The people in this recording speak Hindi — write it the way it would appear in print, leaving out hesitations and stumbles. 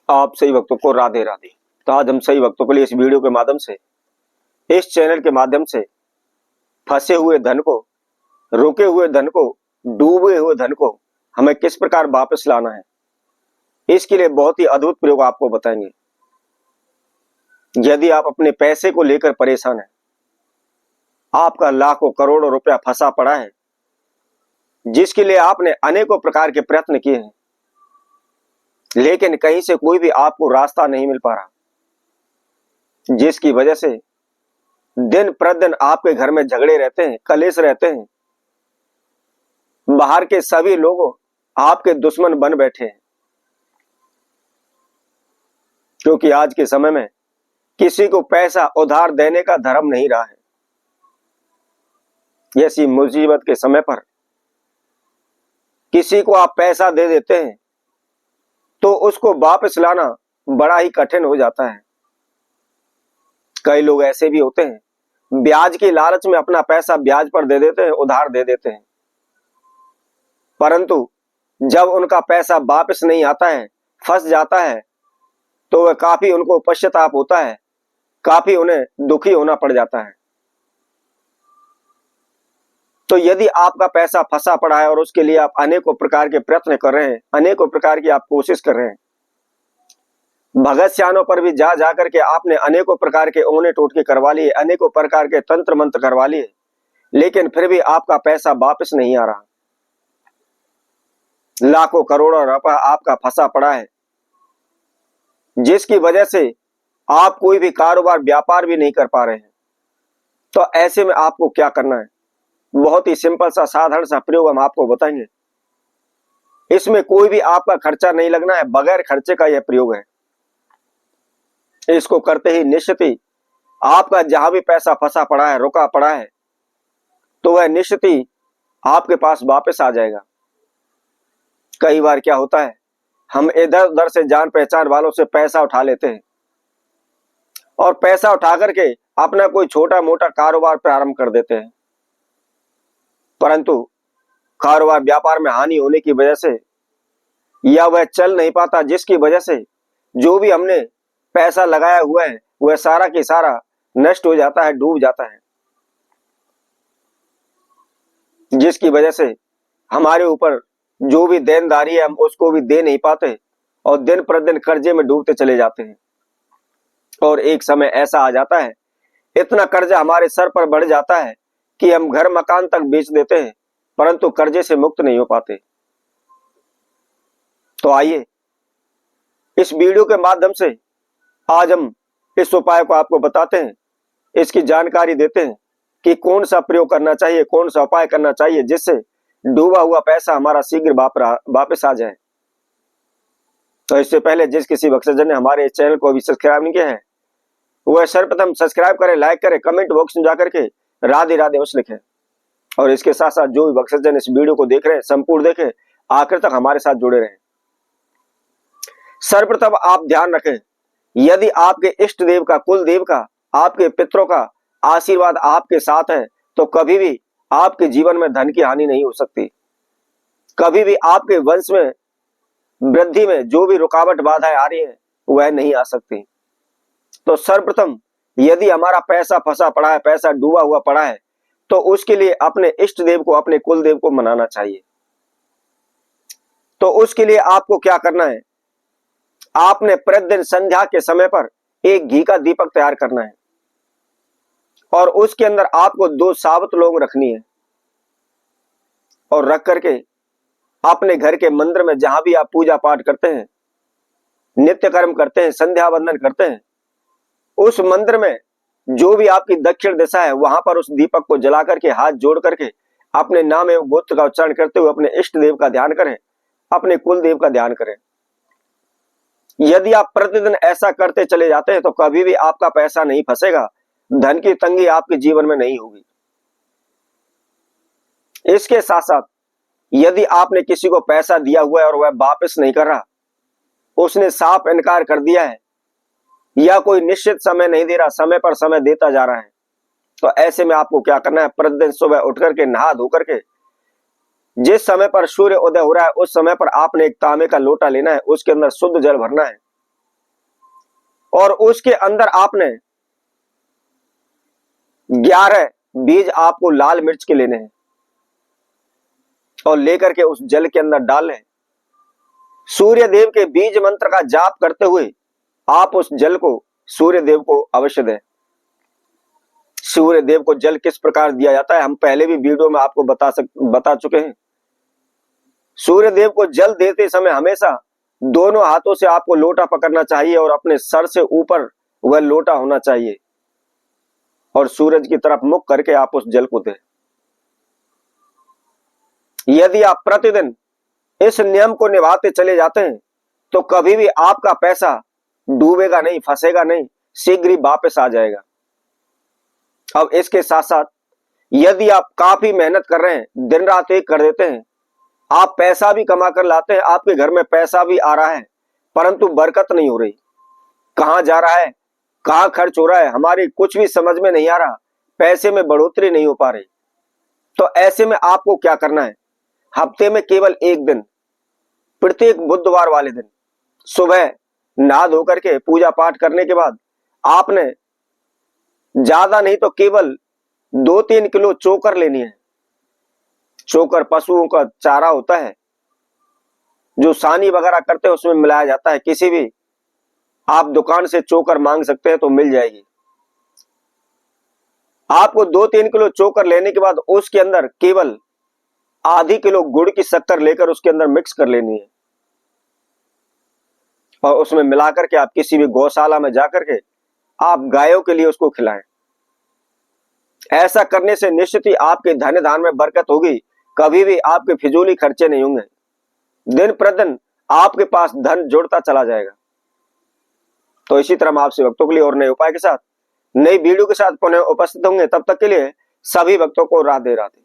आप सही भक्तों को राधे राधे। तो आज हम सही भक्तों के लिए इस वीडियो के माध्यम से, इस चैनल के माध्यम से फंसे हुए धन को, रुके हुए धन को, डूबे हुए धन को हमें किस प्रकार वापस लाना है, इसके लिए बहुत ही अद्भुत प्रयोग आपको बताएंगे। यदि आप अपने पैसे को लेकर परेशान हैं, आपका लाखों करोड़ों रुपया फंसा पड़ा है, जिसके लिए आपने अनेकों प्रकार के प्रयत्न किए हैं, लेकिन कहीं से कोई भी आपको रास्ता नहीं मिल पा रहा, जिसकी वजह से दिन प्रतिदिन आपके घर में झगड़े रहते हैं, कलेश रहते हैं, बाहर के सभी लोग आपके दुश्मन बन बैठे हैं। क्योंकि आज के समय में किसी को पैसा उधार देने का धर्म नहीं रहा है। ऐसी मुसीबत के समय पर किसी को आप पैसा दे देते हैं तो उसको वापस लाना बड़ा ही कठिन हो जाता है। कई लोग ऐसे भी होते हैं, ब्याज की लालच में अपना पैसा ब्याज पर दे देते हैं, उधार दे देते हैं, परंतु जब उनका पैसा वापस नहीं आता है, फंस जाता है, तो वह काफी उनको पश्चाताप होता है, काफी उन्हें दुखी होना पड़ जाता है। तो यदि आपका पैसा फंसा पड़ा है और उसके लिए आप अनेकों प्रकार के प्रयत्न कर रहे हैं, अनेकों प्रकार की आप कोशिश कर रहे हैं, भगत सियानों पर भी जा करके आपने अनेकों प्रकार के ओने टोटके करवा लिए, अनेकों प्रकार के तंत्र मंत्र करवा लिए, लेकिन फिर भी आपका पैसा वापस नहीं आ रहा। लाखों करोड़ों रुपया आपका फंसा पड़ा है, जिसकी वजह से आप कोई भी कारोबार व्यापार भी नहीं कर पा रहे हैं। तो ऐसे में आपको क्या करना है, बहुत ही सिंपल सा साधारण सा प्रयोग हम आपको बताएंगे। इसमें कोई भी आपका खर्चा नहीं लगना है, बगैर खर्चे का यह प्रयोग है। इसको करते ही निश्चित ही आपका जहां भी पैसा फंसा पड़ा है, रुका पड़ा है, तो वह निश्चित ही आपके पास वापस आ जाएगा। कई बार क्या होता है, हम इधर उधर से जान पहचान वालों से पैसा उठा लेते हैं और पैसा उठा करके अपना कोई छोटा मोटा कारोबार प्रारंभ कर देते हैं, परंतु कारोबार व्यापार में हानि होने की वजह से या वह चल नहीं पाता, जिसकी वजह से जो भी हमने पैसा लगाया हुआ है वह सारा की सारा नष्ट हो जाता है, डूब जाता है, जिसकी वजह से हमारे ऊपर जो भी देनदारी है हम उसको भी दे नहीं पाते और दिन प्रतिदिन कर्जे में डूबते चले जाते हैं। और एक समय ऐसा आ जाता है, इतना कर्जा हमारे सर पर बढ़ जाता है कि हम घर मकान तक बेच देते हैं, परंतु कर्जे से मुक्त नहीं हो पाते। तो आइए इस वीडियो के माध्यम से आज हम इस उपाय को आपको बताते हैं, इसकी जानकारी देते हैं कि कौन सा प्रयोग करना चाहिए, कौन सा उपाय करना चाहिए, जिससे डूबा हुआ पैसा हमारा शीघ्र वापस आ जाए। तो इससे पहले जिस किसी भक्तजन ने हमारे चैनल को अभी सब्सक्राइब नहीं किया है, वह सर्वप्रथम सब्सक्राइब करें, लाइक करें, कमेंट बॉक्स में जाकर के राधे राधे अवश्य लिखें। और इसके साथ साथ जो भी भक्तजन इस वीडियो को देख रहे हैं संपूर्ण देखें, आखिर तक हमारे साथ जुड़े रहें। सर्वप्रथम आप ध्यान रखें, यदि आपके इष्ट देव का, कुल देव का, आपके पितरों का आशीर्वाद आपके साथ है तो कभी भी आपके जीवन में धन की हानि नहीं हो सकती। कभी भी आपके वंश में वृद्धि में जो भी रुकावट बाधाएं आ रही है वह नहीं आ सकती। तो सर्वप्रथम यदि हमारा पैसा फंसा पड़ा है, पैसा डूबा हुआ पड़ा है, तो उसके लिए अपने इष्ट देव को, अपने कुल देव को मनाना चाहिए। तो उसके लिए आपको क्या करना है, आपने प्रतिदिन संध्या के समय पर एक घी का दीपक तैयार करना है और उसके अंदर आपको 2 साबुत लौंग रखनी है और रख करके अपने घर के मंदिर में, जहां भी आप पूजा पाठ करते हैं, नित्य कर्म करते हैं, संध्या वंदन करते हैं, उस मंदिर में जो भी आपकी दक्षिण दिशा है वहां पर उस दीपक को जला करके, हाथ जोड़ करके अपने नाम एवं गोत्र का उच्चारण करते हुए अपने इष्ट देव का ध्यान करें, अपने कुल देव का ध्यान करें। यदि आप प्रतिदिन ऐसा करते चले जाते हैं तो कभी भी आपका पैसा नहीं फंसेगा, धन की तंगी आपके जीवन में नहीं होगी। इसके साथ साथ यदि आपने किसी को पैसा दिया हुआ है और वह वापस नहीं कर रहा, उसने साफ इनकार कर दिया है या कोई निश्चित समय नहीं दे रहा, समय पर समय देता जा रहा है, तो ऐसे में आपको क्या करना है, प्रतिदिन सुबह उठ करके नहा धो करके जिस समय पर सूर्य उदय हो रहा है उस समय पर आपने एक तांबे का लोटा लेना है, उसके अंदर शुद्ध जल भरना है और उसके अंदर आपने 11 बीज आपको लाल मिर्च के लेने हैं और लेकर के उस जल के अंदर डालें। सूर्य देव के बीज मंत्र का जाप करते हुए आप उस जल को सूर्य देव को अवश्य दें। सूर्य देव को जल किस प्रकार दिया जाता है हम पहले भी वीडियो में आपको बता चुके हैं। सूर्य देव को जल देते समय हमेशा दोनों हाथों से आपको लोटा पकड़ना चाहिए और अपने सर से ऊपर वह लोटा होना चाहिए और सूरज की तरफ मुख करके आप उस जल को दें। यदि आप प्रतिदिन इस नियम को निभाते चले जाते हैं तो कभी भी आपका पैसा डूबेगा नहीं, फंसेगा नहीं, शीघ्र ही वापस आ जाएगा। अब इसके साथ साथ यदि आप काफी मेहनत कर रहे हैं, दिन रात एक कर देते हैं, आप पैसा भी कमा कर लाते हैं, आपके घर में पैसा भी आ रहा है, परंतु बरकत नहीं हो रही, कहां जा रहा है, कहां खर्च हो रहा है, हमारी कुछ भी समझ में नहीं आ रहा, पैसे में बढ़ोतरी नहीं हो पा रही, तो ऐसे में आपको क्या करना है? हफ्ते में केवल एक दिन, प्रत्येक बुधवार वाले दिन सुबह नहा धो करके पूजा पाठ करने के बाद आपने ज्यादा नहीं तो केवल 2-3 किलो चोकर लेनी है। चोकर पशुओं का चारा होता है, जो सानी वगैरह करते हैं उसमें मिलाया जाता है। किसी भी आप दुकान से चोकर मांग सकते हैं तो मिल जाएगी। आपको 2-3 किलो चोकर लेने के बाद उसके अंदर केवल आधी किलो गुड़ की शक्कर लेकर उसके अंदर मिक्स कर लेनी है और उसमें मिलाकर के आप किसी भी गौशाला में जाकर के आप गायों के लिए उसको खिलाएं। ऐसा करने से निश्चित ही आपके धन धान में बरकत होगी, कभी भी आपके फिजूली खर्चे नहीं होंगे, दिन प्रतिदिन आपके पास धन जुड़ता चला जाएगा। तो इसी तरह हम आपसे भक्तों के लिए और नए उपाय के साथ नई वीडियो के साथ पुनः उपस्थित होंगे। तब तक के लिए सभी भक्तों को राधे राधे।